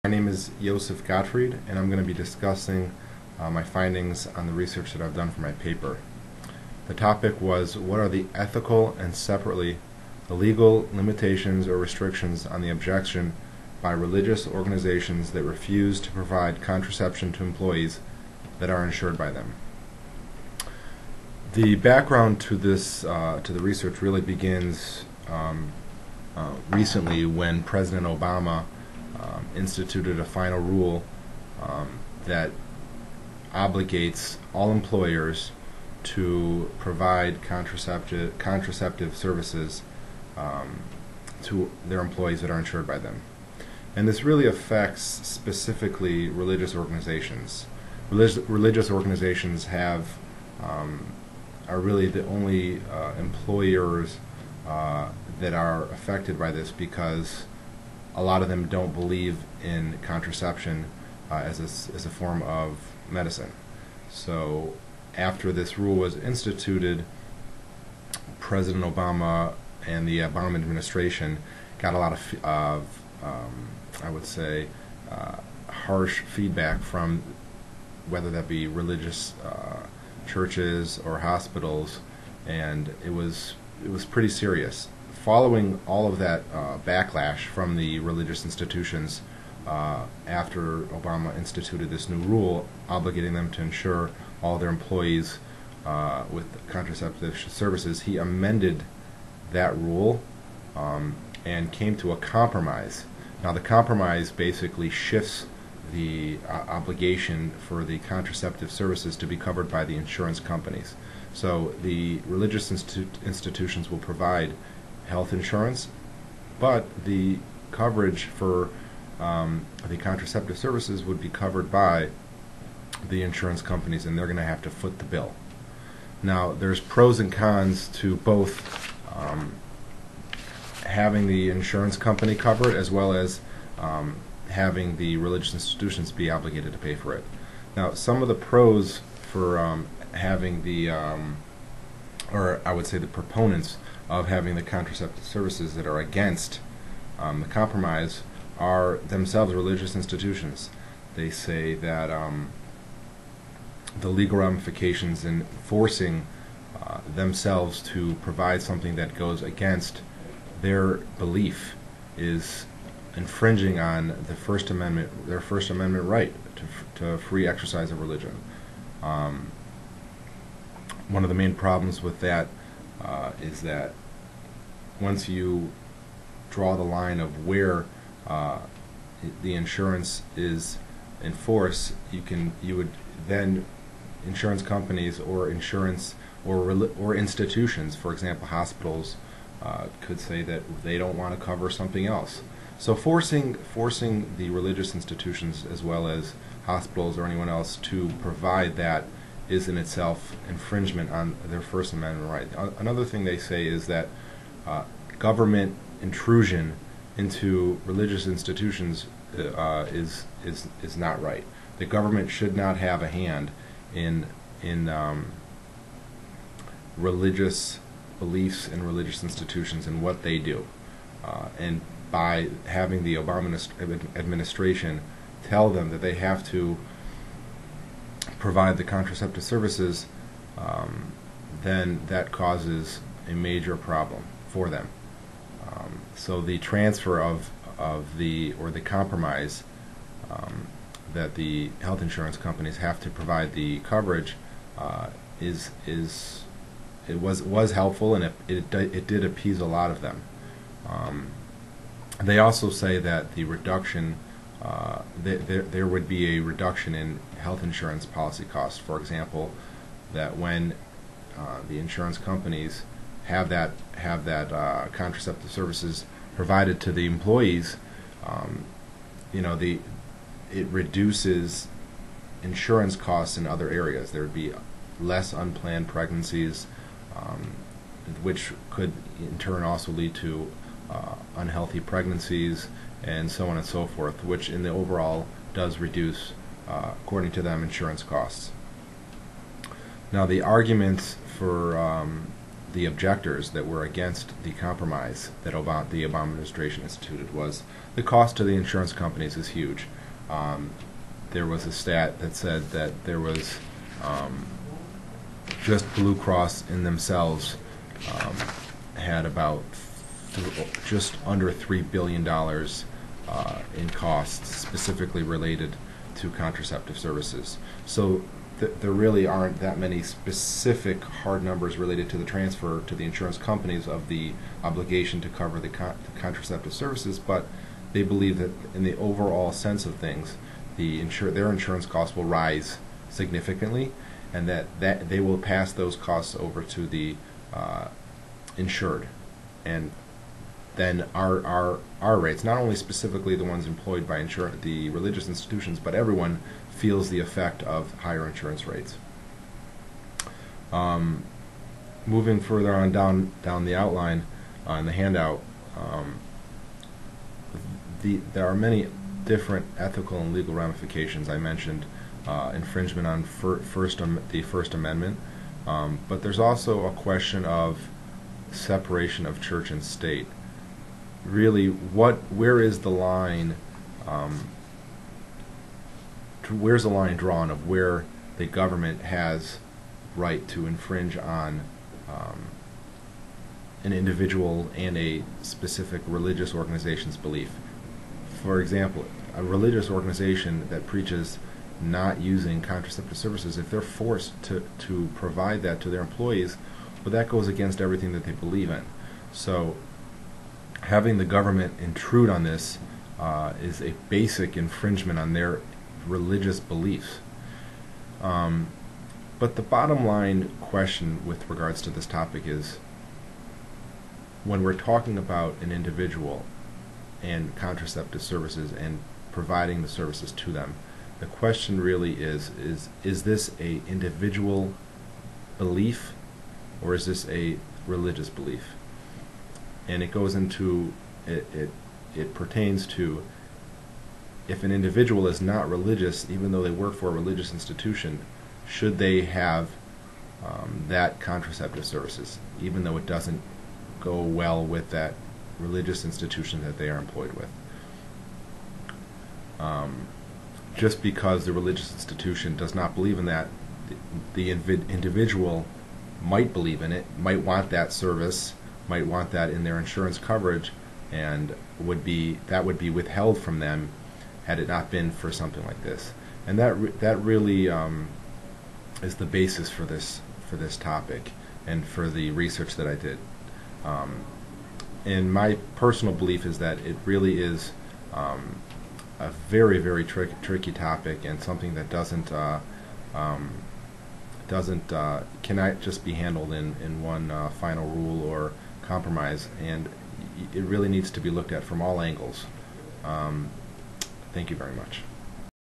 My name is Josef Gottfried, and I'm going to be discussing my findings on the research that I've done for my paper. The topic was, what are the ethical and separately the legal limitations or restrictions on the objection by religious organizations that refuse to provide contraception to employees that are insured by them. The background to this, to the research really begins recently when President Obama instituted a final rule that obligates all employers to provide contraceptive services to their employees that are insured by them. And this really affects specifically religious organizations. Religious organizations are really the only employers that are affected by this, because a lot of them don't believe in contraception as a form of medicine. So after this rule was instituted, President Obama and the Obama administration got a lot of I would say, harsh feedback from whether that be religious churches or hospitals, and it was pretty serious. Following all of that backlash from the religious institutions, after Obama instituted this new rule obligating them to insure all their employees with contraceptive services, he amended that rule and came to a compromise. Now, the compromise basically shifts the obligation for the contraceptive services to be covered by the insurance companies. So the religious institutions will provide health insurance, but the coverage for the contraceptive services would be covered by the insurance companies, and they're going to have to foot the bill. Now, there's pros and cons to both having the insurance company cover it, as well as having the religious institutions be obligated to pay for it. Now, some of the pros for having the, or I would say the proponents of having the contraceptive services that are against the compromise are themselves religious institutions. They say that the legal ramifications in forcing themselves to provide something that goes against their belief is infringing on the First Amendment, their First Amendment right to free exercise of religion. One of the main problems with that is that once you draw the line of where the insurance is in force, you would then insurance companies or insurance or institutions, for example hospitals, could say that they don't want to cover something else. So forcing the religious institutions as well as hospitals or anyone else to provide that is in itself infringement on their First Amendment right. Another thing they say is that government intrusion into religious institutions is not right. The government should not have a hand in religious beliefs and religious institutions and what they do. And by having the Obama administration tell them that they have to provide the contraceptive services, then that causes a major problem for them. So the transfer of the compromise that the health insurance companies have to provide the coverage was helpful, and it did appease a lot of them. They also say that the reduction, there would be a reduction in health insurance policy costs. For example, that when the insurance companies have that contraceptive services provided to the employees, it reduces insurance costs in other areas. There would be less unplanned pregnancies, which could in turn also lead to unhealthy pregnancies and so on and so forth, which in the overall does reduce, according to them, insurance costs. Now, the arguments for the objectors that were against the compromise that the Obama administration instituted was the cost to the insurance companies is huge. There was a stat that said that there was just Blue Cross in themselves had about just under $3 billion in costs specifically related to contraceptive services. So there really aren't that many specific hard numbers related to the transfer to the insurance companies of the obligation to cover the contraceptive services, but they believe that in the overall sense of things, their insurance costs will rise significantly, and that they will pass those costs over to the insured. And then our rates, not only specifically the ones employed by the religious institutions, but everyone feels the effect of higher insurance rates. Moving further on down the outline in the handout, there are many different ethical and legal ramifications. I mentioned infringement on the First Amendment, but there's also a question of separation of church and state. Really, where is the line? Where's the line drawn of where the government has right to infringe on an individual and a specific religious organization's belief? For example, a religious organization that preaches not using contraceptive services, if they're forced to provide that to their employees, well, that goes against everything that they believe in. So having the government intrude on this is a basic infringement on their religious beliefs. But the bottom line question with regards to this topic is, when we're talking about an individual and contraceptive services and providing the services to them, the question really is this a individual belief or is this a religious belief? And it goes into, it pertains to, if an individual is not religious, even though they work for a religious institution, should they have that contraceptive services, even though it doesn't go well with that religious institution that they are employed with? Just because the religious institution does not believe in that, the individual might believe in it, might want that service, might want that in their insurance coverage, and that would be withheld from them had it not been for something like this. And that really is the basis for this topic and for the research that I did. And my personal belief is that it really is a very, very tricky topic, and something that cannot just be handled in one final rule or compromise, and it really needs to be looked at from all angles. Thank you very much.